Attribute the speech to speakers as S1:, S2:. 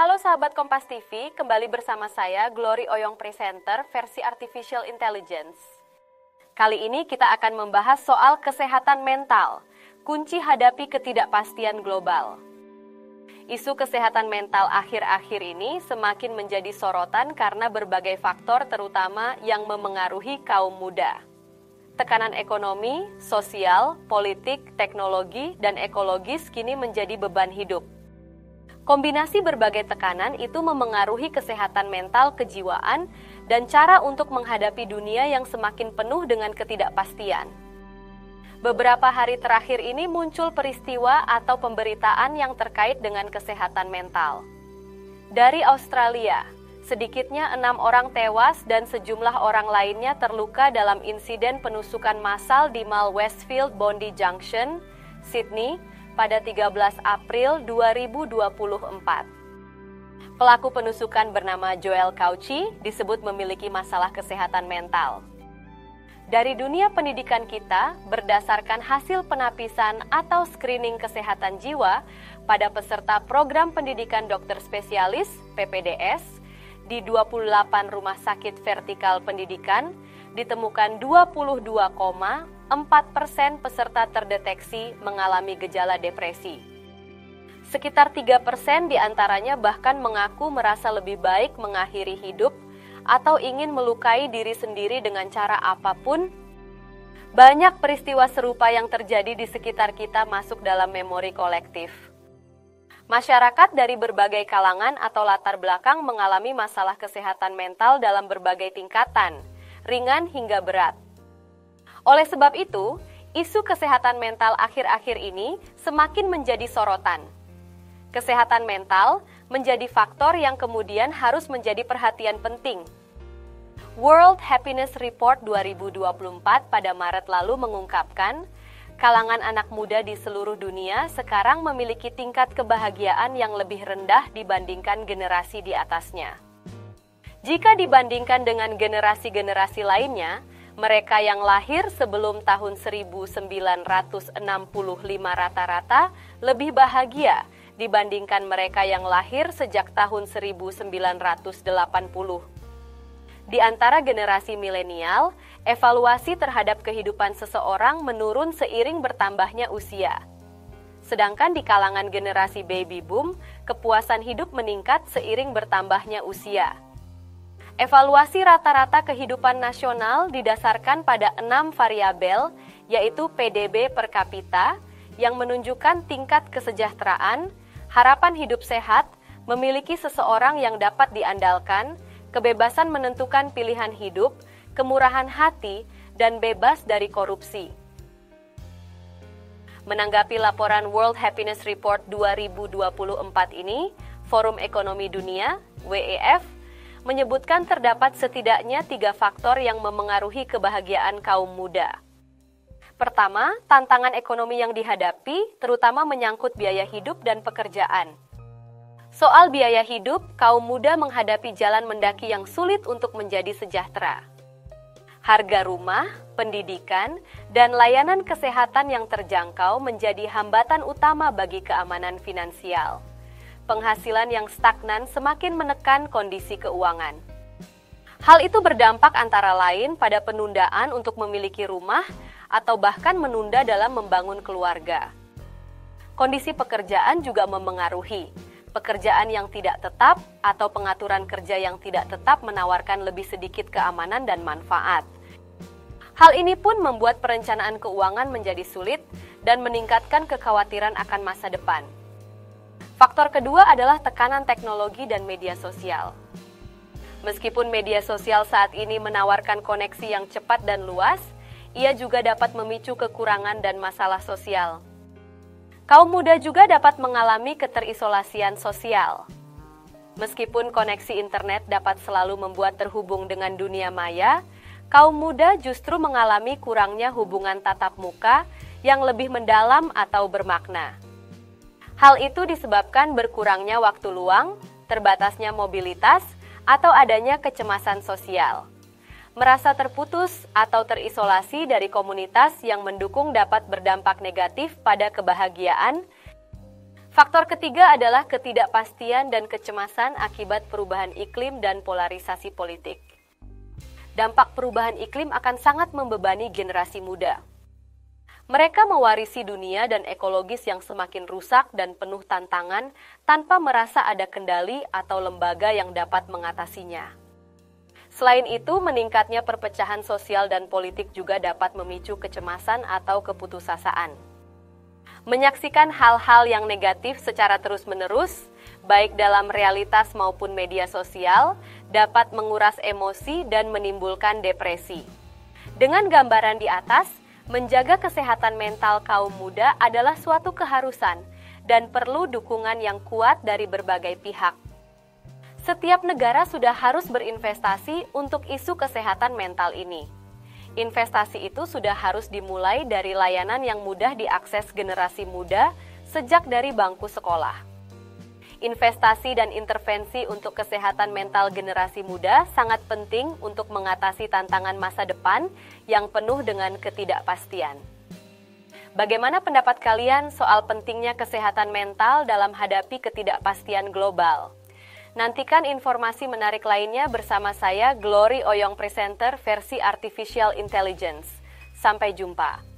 S1: Halo sahabat Kompas TV, kembali bersama saya Glory Oyong Presenter versi Artificial Intelligence. Kali ini kita akan membahas soal kesehatan mental, kunci hadapi ketidakpastian global. Isu kesehatan mental akhir-akhir ini semakin menjadi sorotan karena berbagai faktor terutama yang memengaruhi kaum muda. Tekanan ekonomi, sosial, politik, teknologi, dan ekologis kini menjadi beban hidup. Kombinasi berbagai tekanan itu memengaruhi kesehatan mental kejiwaan dan cara untuk menghadapi dunia yang semakin penuh dengan ketidakpastian. Beberapa hari terakhir ini muncul peristiwa atau pemberitaan yang terkait dengan kesehatan mental. Dari Australia, sedikitnya 6 orang tewas dan sejumlah orang lainnya terluka dalam insiden penusukan massal di Mall Westfield Bondi Junction, Sydney, pada 13 April 2024. Pelaku penusukan bernama Joel Cauchi disebut memiliki masalah kesehatan mental. Dari dunia pendidikan kita, berdasarkan hasil penapisan atau screening kesehatan jiwa pada peserta program pendidikan dokter spesialis (PPDS) di 28 rumah sakit vertikal pendidikan, ditemukan 22,4% peserta terdeteksi mengalami gejala depresi. Sekitar 3% diantaranya bahkan mengaku merasa lebih baik mengakhiri hidup atau ingin melukai diri sendiri dengan cara apapun. Banyak peristiwa serupa yang terjadi di sekitar kita masuk dalam memori kolektif. Masyarakat dari berbagai kalangan atau latar belakang mengalami masalah kesehatan mental dalam berbagai tingkatan, ringan hingga berat. Oleh sebab itu, isu kesehatan mental akhir-akhir ini semakin menjadi sorotan. Kesehatan mental menjadi faktor yang kemudian harus menjadi perhatian penting. World Happiness Report 2024 pada Maret lalu mengungkapkan, kalangan anak muda di seluruh dunia sekarang memiliki tingkat kebahagiaan yang lebih rendah dibandingkan generasi di atasnya. Jika dibandingkan dengan generasi-generasi lainnya, mereka yang lahir sebelum tahun 1965 rata-rata lebih bahagia dibandingkan mereka yang lahir sejak tahun 1980. Di antara generasi milenial, evaluasi terhadap kehidupan seseorang menurun seiring bertambahnya usia. Sedangkan di kalangan generasi baby boom, kepuasan hidup meningkat seiring bertambahnya usia. Evaluasi rata-rata kehidupan nasional didasarkan pada 6 variabel, yaitu PDB per kapita, yang menunjukkan tingkat kesejahteraan, harapan hidup sehat, memiliki seseorang yang dapat diandalkan, kebebasan menentukan pilihan hidup, kemurahan hati, dan bebas dari korupsi. Menanggapi laporan World Happiness Report 2024 ini, Forum Ekonomi Dunia, WEF, menyebutkan terdapat setidaknya 3 faktor yang memengaruhi kebahagiaan kaum muda. Pertama, tantangan ekonomi yang dihadapi, terutama menyangkut biaya hidup dan pekerjaan. Soal biaya hidup, kaum muda menghadapi jalan mendaki yang sulit untuk menjadi sejahtera. Harga rumah, pendidikan, dan layanan kesehatan yang terjangkau menjadi hambatan utama bagi keamanan finansial. Penghasilan yang stagnan semakin menekan kondisi keuangan. Hal itu berdampak antara lain pada penundaan untuk memiliki rumah atau bahkan menunda dalam membangun keluarga. Kondisi pekerjaan juga memengaruhi. Pekerjaan yang tidak tetap atau pengaturan kerja yang tidak tetap menawarkan lebih sedikit keamanan dan manfaat. Hal ini pun membuat perencanaan keuangan menjadi sulit dan meningkatkan kekhawatiran akan masa depan. Faktor kedua adalah tekanan teknologi dan media sosial. Meskipun media sosial saat ini menawarkan koneksi yang cepat dan luas, ia juga dapat memicu kekurangan dan masalah sosial. Kaum muda juga dapat mengalami keterisolasian sosial. Meskipun koneksi internet dapat selalu membuat terhubung dengan dunia maya, kaum muda justru mengalami kurangnya hubungan tatap muka yang lebih mendalam atau bermakna. Hal itu disebabkan berkurangnya waktu luang, terbatasnya mobilitas, atau adanya kecemasan sosial. Merasa terputus atau terisolasi dari komunitas yang mendukung dapat berdampak negatif pada kebahagiaan, Faktor ketiga adalah ketidakpastian dan kecemasan akibat perubahan iklim dan polarisasi politik. Dampak perubahan iklim akan sangat membebani generasi muda. Mereka mewarisi dunia dan ekologis yang semakin rusak dan penuh tantangan tanpa merasa ada kendali atau lembaga yang dapat mengatasinya. Selain itu, meningkatnya perpecahan sosial dan politik juga dapat memicu kecemasan atau keputusasaan. Menyaksikan hal-hal yang negatif secara terus-menerus, baik dalam realitas maupun media sosial, dapat menguras emosi dan menimbulkan depresi. Dengan gambaran di atas, menjaga kesehatan mental kaum muda adalah suatu keharusan dan perlu dukungan yang kuat dari berbagai pihak. Setiap negara sudah harus berinvestasi untuk isu kesehatan mental ini. Investasi itu sudah harus dimulai dari layanan yang mudah diakses generasi muda sejak dari bangku sekolah. Investasi dan intervensi untuk kesehatan mental generasi muda sangat penting untuk mengatasi tantangan masa depan yang penuh dengan ketidakpastian. Bagaimana pendapat kalian soal pentingnya kesehatan mental dalam hadapi ketidakpastian global? Nantikan informasi menarik lainnya bersama saya, Glory Oyong Presenter versi Artificial Intelligence. Sampai jumpa.